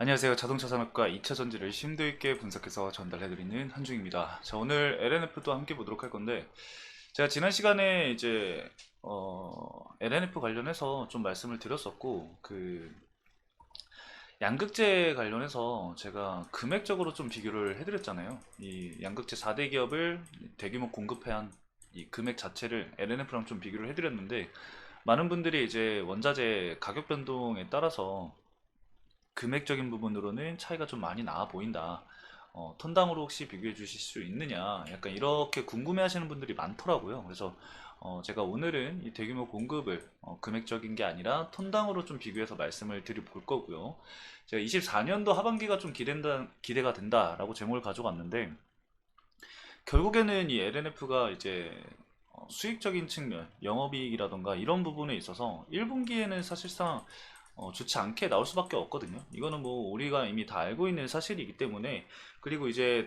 안녕하세요. 자동차 산업과 2차 전지를 심도 있게 분석해서 전달해드리는 한중입니다. 자, 오늘 LNF도 함께 보도록 할 건데, 제가 지난 시간에 이제, LNF 관련해서 좀 말씀을 드렸었고, 양극재 관련해서 제가 금액적으로 좀 비교를 해드렸잖아요. 이 양극재 4대 기업을 대규모 공급한 이 금액 자체를 LNF랑 좀 비교를 해드렸는데, 많은 분들이 이제 원자재 가격 변동에 따라서 금액적인 부분으로는 차이가 좀 많이 나아 보인다. 톤당으로 혹시 비교해 주실 수 있느냐? 약간 이렇게 궁금해 하시는 분들이 많더라고요. 그래서 제가 오늘은 이 대규모 공급을 금액적인 게 아니라 톤당으로 좀 비교해서 말씀을 드려볼 거고요. 제가 24년도 하반기가 좀 기대가 된다라고 제목을 가져왔는데, 결국에는 이 LNF가 이제 수익적인 측면, 영업이익이라던가 이런 부분에 있어서 1분기에는 사실상 좋지 않게 나올 수밖에 없거든요. 이거는 뭐 우리가 이미 다 알고 있는 사실이기 때문에. 그리고 이제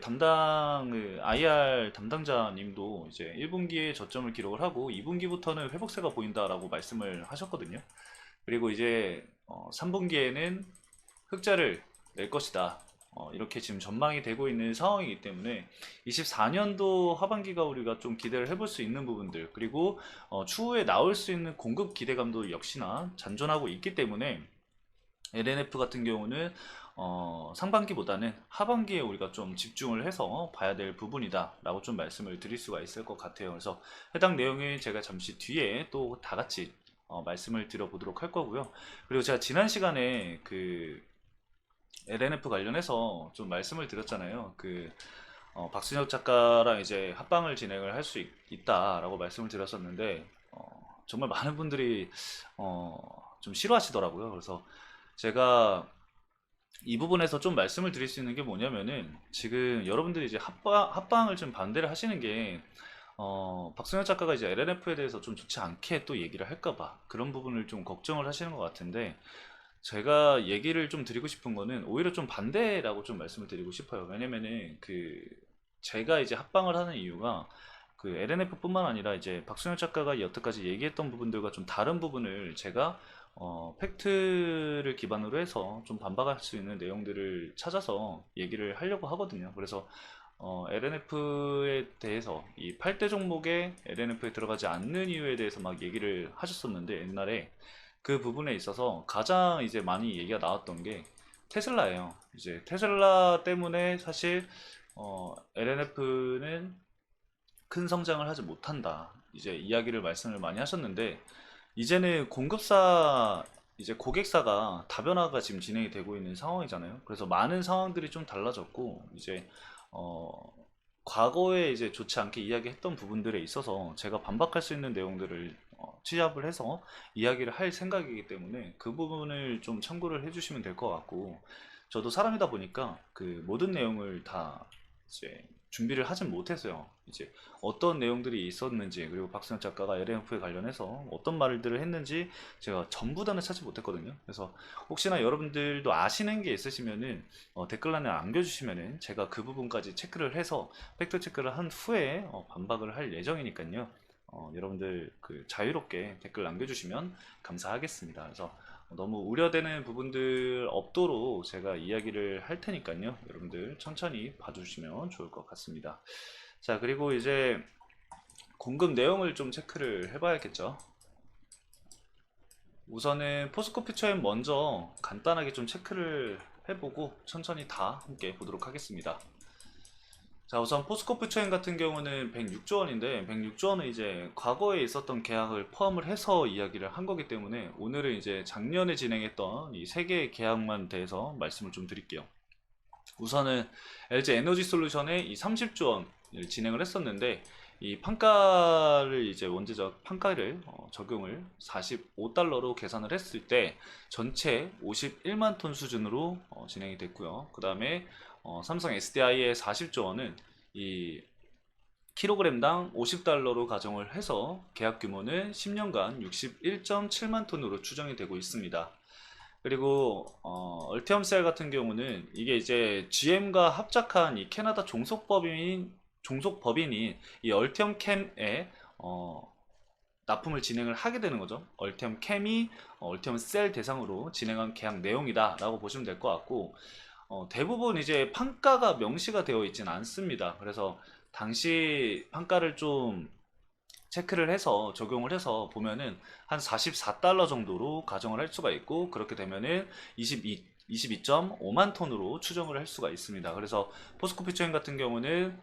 IR 담당자님도 이제 1분기에 저점을 기록을 하고 2분기부터는 회복세가 보인다라고 말씀을 하셨거든요. 그리고 이제 3분기에는 흑자를 낼 것이다. 이렇게 지금 전망이 되고 있는 상황이기 때문에 24년도 하반기가 우리가 좀 기대를 해볼 수 있는 부분들, 그리고 추후에 나올 수 있는 공급 기대감도 역시나 잔존하고 있기 때문에 LNF 같은 경우는 상반기보다는 하반기에 우리가 좀 집중을 해서 봐야 될 부분이다 라고 좀 말씀을 드릴 수가 있을 것 같아요. 그래서 해당 내용을 제가 잠시 뒤에 또 다 같이 말씀을 드려보도록 할 거고요. 그리고 제가 지난 시간에 LNF 관련해서 좀 말씀을 드렸잖아요. 박순혁 작가랑 이제 합방을 진행을 할 수 있다라고 말씀을 드렸었는데, 정말 많은 분들이 좀 싫어하시더라고요. 그래서 제가 이 부분에서 좀 말씀을 드릴 수 있는 게 뭐냐면은, 지금 여러분들이 이제 합방을 좀 반대를 하시는 게, 박순혁 작가가 이제 LNF에 대해서 좀 좋지 않게 또 얘기를 할까봐 그런 부분을 좀 걱정을 하시는 것 같은데, 제가 얘기를 좀 드리고 싶은 거는 오히려 좀 반대라고 좀 말씀을 드리고 싶어요. 왜냐면은 제가 이제 합방을 하는 이유가 LNF뿐만 아니라 이제 박순혁 작가가 여태까지 얘기했던 부분들과 좀 다른 부분을 제가 팩트를 기반으로 해서 좀 반박할 수 있는 내용들을 찾아서 얘기를 하려고 하거든요. 그래서 LNF에 대해서 이 8대 종목에 LNF에 들어가지 않는 이유에 대해서 막 얘기를 하셨었는데, 옛날에 그 부분에 있어서 가장 이제 많이 얘기가 나왔던 게 테슬라예요. 이제 테슬라 때문에 사실 LNF는 큰 성장을 하지 못한다. 이제 이야기를 말씀을 많이 하셨는데, 이제는 이제 고객사가 다변화가 지금 진행이 되고 있는 상황이잖아요. 그래서 많은 상황들이 좀 달라졌고, 이제 어, 과거에 이제 좋지 않게 이야기했던 부분들에 있어서 제가 반박할 수 있는 내용들을 취합을 해서 이야기를 할 생각이기 때문에 그 부분을 좀 참고를 해주시면 될 것 같고, 저도 사람이다 보니까 그 모든 내용을 다 이제 준비를 하진 못했어요. 이제 어떤 내용들이 있었는지, 그리고 박수영 작가가 LMF에 관련해서 어떤 말들을 했는지 제가 전부 다는 찾지 못했거든요. 그래서 혹시나 여러분들도 아시는 게 있으시면은 댓글란에 남겨주시면은 제가 그 부분까지 체크를 해서 팩트 체크를 한 후에 반박을 할 예정이니까요. 여러분들 자유롭게 댓글 남겨주시면 감사하겠습니다. 그래서 너무 우려되는 부분들 없도록 제가 이야기를 할 테니까요. 여러분들 천천히 봐주시면 좋을 것 같습니다. 자, 그리고 이제 공급 내용을 좀 체크를 해봐야겠죠. 우선은 포스코 퓨처엠 먼저 간단하게 좀 체크를 해보고 천천히 다 함께 보도록 하겠습니다. 자, 우선 포스코 퓨처엠 같은 경우는 106조 원인데, 106조 원은 이제 과거에 있었던 계약을 포함을 해서 이야기를 한 거기 때문에 오늘은 이제 작년에 진행했던 이 세 개의 계약만 대해서 말씀을 좀 드릴게요. 우선은 LG 에너지 솔루션의 이 30조 원을 진행을 했었는데, 이 판가를 이제 원재적 판가를 적용을 45달러로 계산을 했을 때 전체 51만 톤 수준으로 진행이 됐고요. 그 다음에 삼성 SDI의 40조 원은 이 킬로그램당 50달러로 가정을 해서 계약 규모는 10년간 61.7만 톤으로 추정이 되고 있습니다. 그리고 얼티엄셀 같은 경우는 이게 이제 GM과 합작한 이 캐나다 종속법인인 이 얼티엄캠의 납품을 진행을 하게 되는 거죠. 얼티엄 캠이 얼티엄 셀 대상으로 진행한 계약 내용이다 라고 보시면 될 것 같고, 대부분 이제 판가가 명시가 되어 있지는 않습니다. 그래서 당시 판가를 좀 체크를 해서 적용을 해서 보면은 한 44달러 정도로 가정을 할 수가 있고, 그렇게 되면은 22.5만 톤으로 추정을 할 수가 있습니다. 그래서 포스코 퓨처엠 같은 경우는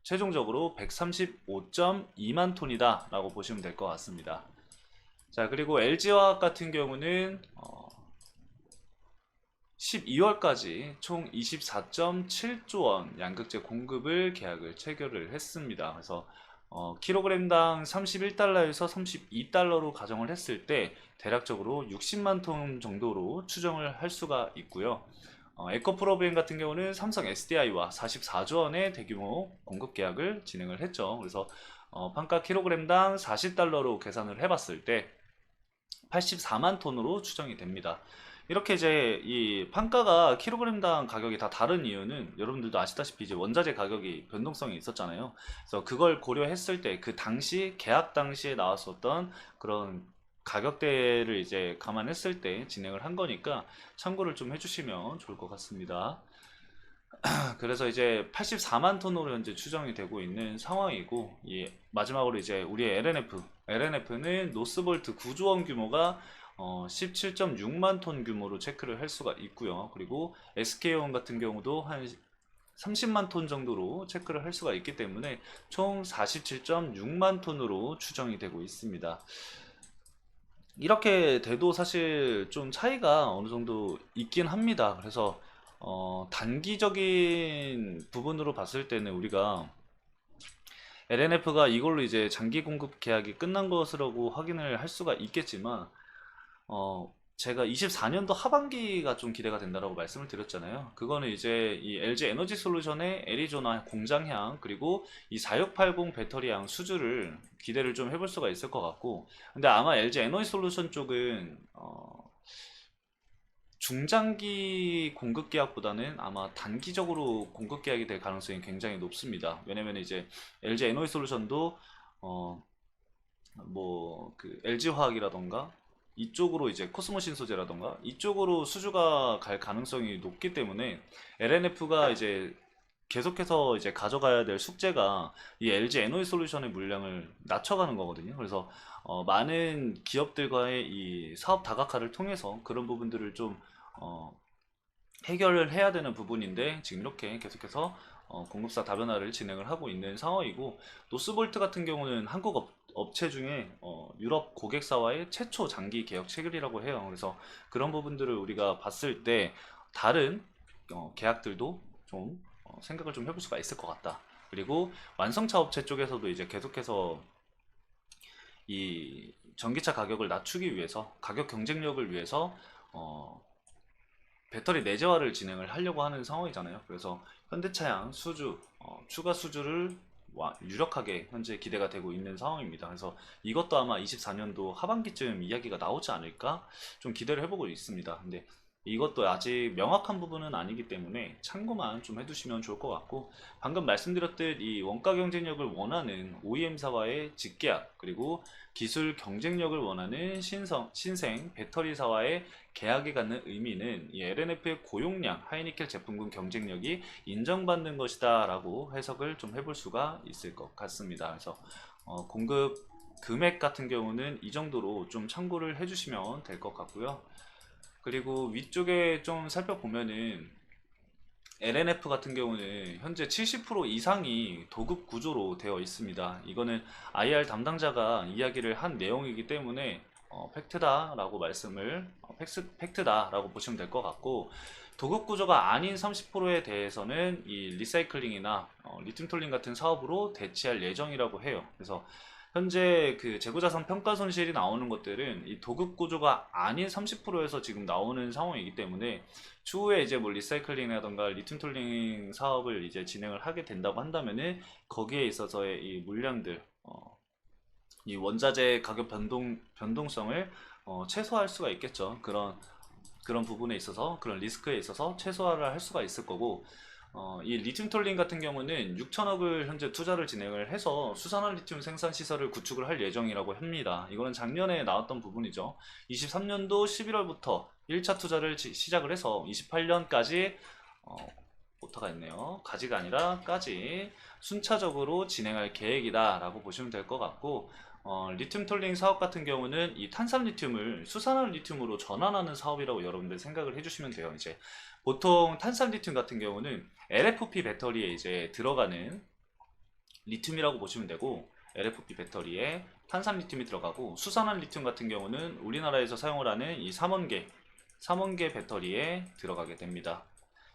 최종적으로 135.2만 톤이다 라고 보시면 될 것 같습니다. 자, 그리고 LG화학 같은 경우는 12월까지 총 24.7조 원 양극재 공급을 계약을 체결을 했습니다. 그래서 킬로그램당 31달러에서 32달러로 가정을 했을 때 대략적으로 60만 톤 정도로 추정을 할 수가 있고요. 에코프로비엠 같은 경우는 삼성 SDI와 44조 원의 대규모 공급 계약을 진행을 했죠. 그래서 판가 킬로그램당 40달러로 계산을 해봤을 때 84만 톤으로 추정이 됩니다. 이렇게 이제 이 판가가 킬로그램당 가격이 다 다른 이유는 여러분들도 아시다시피 이제 원자재 가격이 변동성이 있었잖아요. 그래서 그걸 고려했을 때 그 당시 계약 당시에 나왔었던 그런 가격대를 이제 감안했을 때 진행을 한 거니까 참고를 좀 해주시면 좋을 것 같습니다. 그래서 이제 84만 톤으로 현재 추정이 되고 있는 상황이고, 마지막으로 이제 우리의 LNF는 노스볼트 구조원 규모가 17.6만 톤 규모로 체크를 할 수가 있고요. 그리고 SK온 같은 경우도 한 30만 톤 정도로 체크를 할 수가 있기 때문에 총 47.6만 톤으로 추정이 되고 있습니다. 이렇게 돼도 사실 좀 차이가 어느 정도 있긴 합니다. 그래서 단기적인 부분으로 봤을 때는 우리가 LNF가 이걸로 이제 장기 공급 계약이 끝난 것으로 확인을 할 수가 있겠지만, 제가 24년도 하반기가 좀 기대가 된다라고 말씀을 드렸잖아요. 그거는 이제 이 LG 에너지 솔루션의 애리조나 공장향, 그리고 이 4680 배터리향 수주를 기대를 좀 해볼 수가 있을 것 같고, 근데 아마 LG 에너지 솔루션 쪽은 중장기 공급 계약보다는 아마 단기적으로 공급 계약이 될 가능성이 굉장히 높습니다. 왜냐면 이제 LG 에너지 솔루션도 뭐 그 LG 화학이라던가 이쪽으로 이제 코스모 신소재라던가 이쪽으로 수주가 갈 가능성이 높기 때문에 LNF가 이제 계속해서 이제 가져가야 될 숙제가 이 LG 에너지 솔루션의 물량을 낮춰가는 거거든요. 그래서 많은 기업들과의 이 사업 다각화를 통해서 그런 부분들을 좀 해결을 해야 되는 부분인데, 지금 이렇게 계속해서 공급사 다변화를 진행을 하고 있는 상황이고, 노스볼트 같은 경우는 한국 업체 중에 유럽 고객사와의 최초 장기 계약 체결이라고 해요. 그래서 그런 부분들을 우리가 봤을 때 다른 계약들도 좀 생각을 좀 해볼 수가 있을 것 같다. 그리고 완성차 업체 쪽에서도 이제 계속해서 이 전기차 가격을 낮추기 위해서, 가격 경쟁력을 위해서 배터리 내재화를 진행을 하려고 하는 상황이잖아요. 그래서 현대차양 수주, 추가 수주를 유력하게 현재 기대가 되고 있는 상황입니다. 그래서 이것도 아마 24년도 하반기쯤 이야기가 나오지 않을까 좀 기대를 해보고 있습니다. 근데 이것도 아직 명확한 부분은 아니기 때문에 참고만 좀 해두시면 좋을 것 같고, 방금 말씀드렸듯 이 원가 경쟁력을 원하는 OEM사와의 직계약, 그리고 기술 경쟁력을 원하는 신생 배터리사와의 계약이 갖는 의미는 이 LNF의 고용량, 하이니켈 제품군 경쟁력이 인정받는 것이다 라고 해석을 좀 해볼 수가 있을 것 같습니다. 그래서 공급 금액 같은 경우는 이 정도로 좀 참고를 해주시면 될 것 같고요. 그리고 위쪽에 좀 살펴보면은 LNF 같은 경우는 현재 70% 이상이 도급 구조로 되어 있습니다. 이거는 IR 담당자가 이야기를 한 내용이기 때문에 팩트다라고 팩트다라고 보시면 될 것 같고, 도급 구조가 아닌 30%에 대해서는 이 리사이클링이나 리튬 톨링 같은 사업으로 대체할 예정이라고 해요. 그래서 현재 그 재고자산 평가 손실이 나오는 것들은 이 도급 구조가 아닌 30%에서 지금 나오는 상황이기 때문에, 추후에 이제 뭐 리사이클링이라던가 리튬 톨링 사업을 이제 진행을 하게 된다고 한다면은 거기에 있어서의 이 물량들, 이 원자재 가격 변동성을 최소화할 수가 있겠죠. 그런 부분에 있어서, 그런 리스크에 있어서 최소화를 할 수가 있을 거고, 이 리튬 톨링 같은 경우는 6천억을 현재 투자를 진행을 해서 수산화 리튬 생산 시설을 구축을 할 예정이라고 합니다. 이거는 작년에 나왔던 부분이죠. 23년도 11월부터 1차 투자를 시작을 해서 28년까지 오타가 있네요. 가지가 아니라 까지 순차적으로 진행할 계획이다 라고 보시면 될 것 같고, 리튬 톨링 사업 같은 경우는 이 탄산 리튬을 수산화 리튬으로 전환하는 사업이라고 여러분들 생각을 해주시면 돼요. 이제 보통 탄산 리튬 같은 경우는 LFP 배터리에 이제 들어가는 리튬이라고 보시면 되고, LFP 배터리에 탄산 리튬이 들어가고, 수산화 리튬 같은 경우는 우리나라에서 사용을 하는 이 삼원계 배터리에 들어가게 됩니다.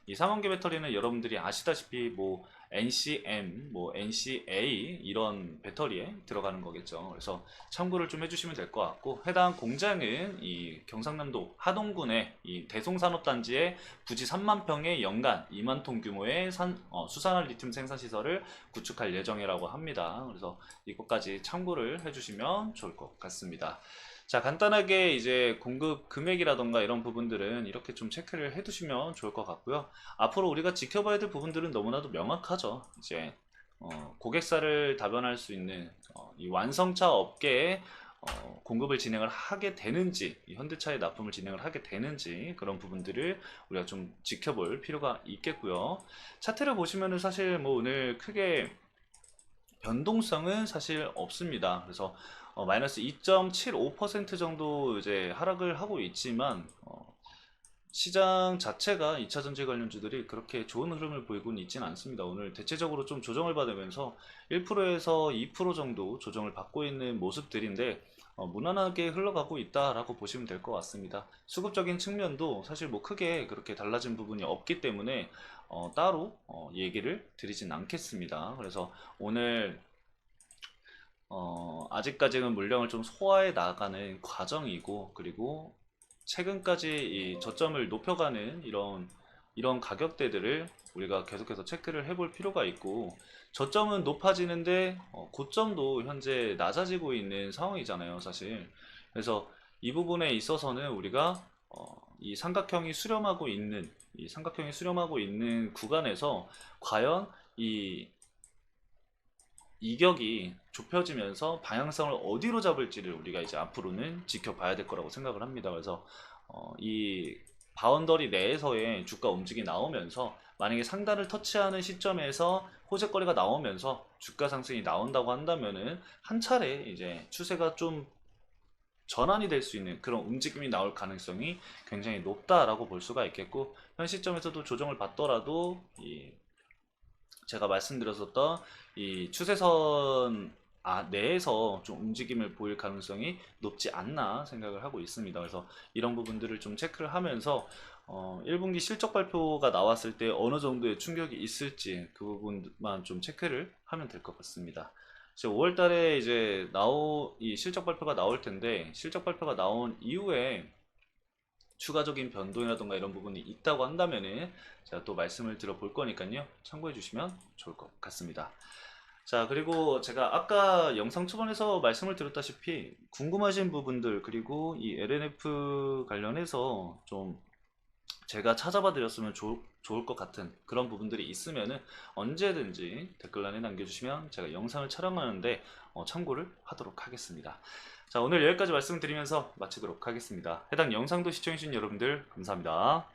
이 삼원계 배터리는 여러분들이 아시다시피 뭐 NCM, 뭐 NCA 이런 배터리에 들어가는 거겠죠. 그래서 참고를 좀 해주시면 될 것 같고, 해당 공장은 이 경상남도 하동군의 이 대송산업단지에 부지 3만 평의 연간 2만 톤 규모의 수산화 리튬 생산 시설을 구축할 예정이라고 합니다. 그래서 이것까지 참고를 해주시면 좋을 것 같습니다. 자, 간단하게 이제 공급 금액이라던가 이런 부분들은 이렇게 좀 체크를 해두시면 좋을 것 같고요. 앞으로 우리가 지켜봐야 될 부분들은 너무나도 명확하죠. 이제 고객사를 다변할 수 있는 이 완성차 업계에 공급을 진행을 하게 되는지, 이 현대차의 납품을 진행을 하게 되는지, 그런 부분들을 우리가 좀 지켜볼 필요가 있겠고요. 차트를 보시면은 사실 뭐 오늘 크게 변동성은 사실 없습니다. 그래서 마이너스 2.75% 정도 이제 하락을 하고 있지만, 시장 자체가 2차전지 관련주들이 그렇게 좋은 흐름을 보이고는 있지는 않습니다. 오늘 대체적으로 좀 조정을 받으면서 1%에서 2% 정도 조정을 받고 있는 모습들인데, 무난하게 흘러가고 있다라고 보시면 될 것 같습니다. 수급적인 측면도 사실 뭐 크게 그렇게 달라진 부분이 없기 때문에 따로 얘기를 드리진 않겠습니다. 그래서 오늘 아직까지는 물량을 좀 소화해 나가는 과정이고, 그리고 최근까지 이 저점을 높여가는 이런 가격대들을 우리가 계속해서 체크를 해볼 필요가 있고, 저점은 높아지는데 고점도 현재 낮아지고 있는 상황이잖아요, 사실. 그래서 이 부분에 있어서는 우리가 이 삼각형이 수렴하고 있는 구간에서 과연 이 이격이 좁혀지면서 방향성을 어디로 잡을지를 우리가 이제 앞으로는 지켜봐야 될 거라고 생각을 합니다. 그래서 이 바운더리 내에서의 주가 움직임이 나오면서, 만약에 상단을 터치하는 시점에서 호재거리가 나오면서 주가 상승이 나온다고 한다면은 한 차례 이제 추세가 좀 전환이 될 수 있는 그런 움직임이 나올 가능성이 굉장히 높다라고 볼 수가 있겠고, 현 시점에서도 조정을 받더라도 제가 말씀드렸었던 이 추세선 내에서 좀 움직임을 보일 가능성이 높지 않나 생각을 하고 있습니다. 그래서 이런 부분들을 좀 체크를 하면서 1분기 실적 발표가 나왔을 때 어느 정도의 충격이 있을지 그 부분만 좀 체크를 하면 될 것 같습니다. 이제 5월 달에 이제 이 실적 발표가 나올 텐데, 실적 발표가 나온 이후에 추가적인 변동이라던가 이런 부분이 있다고 한다면은 제가 또 말씀을 드려볼 거니까요. 참고해 주시면 좋을 것 같습니다. 자, 그리고 제가 아까 영상 초반에서 말씀을 드렸다시피 궁금하신 부분들, 그리고 이 LNF 관련해서 좀 제가 찾아봐 드렸으면 좋을 것 같은 그런 부분들이 있으면은 언제든지 댓글란에 남겨주시면 제가 영상을 촬영하는데 참고를 하도록 하겠습니다. 자, 오늘 여기까지 말씀드리면서 마치도록 하겠습니다. 해당 영상도 시청해주신 여러분들 감사합니다.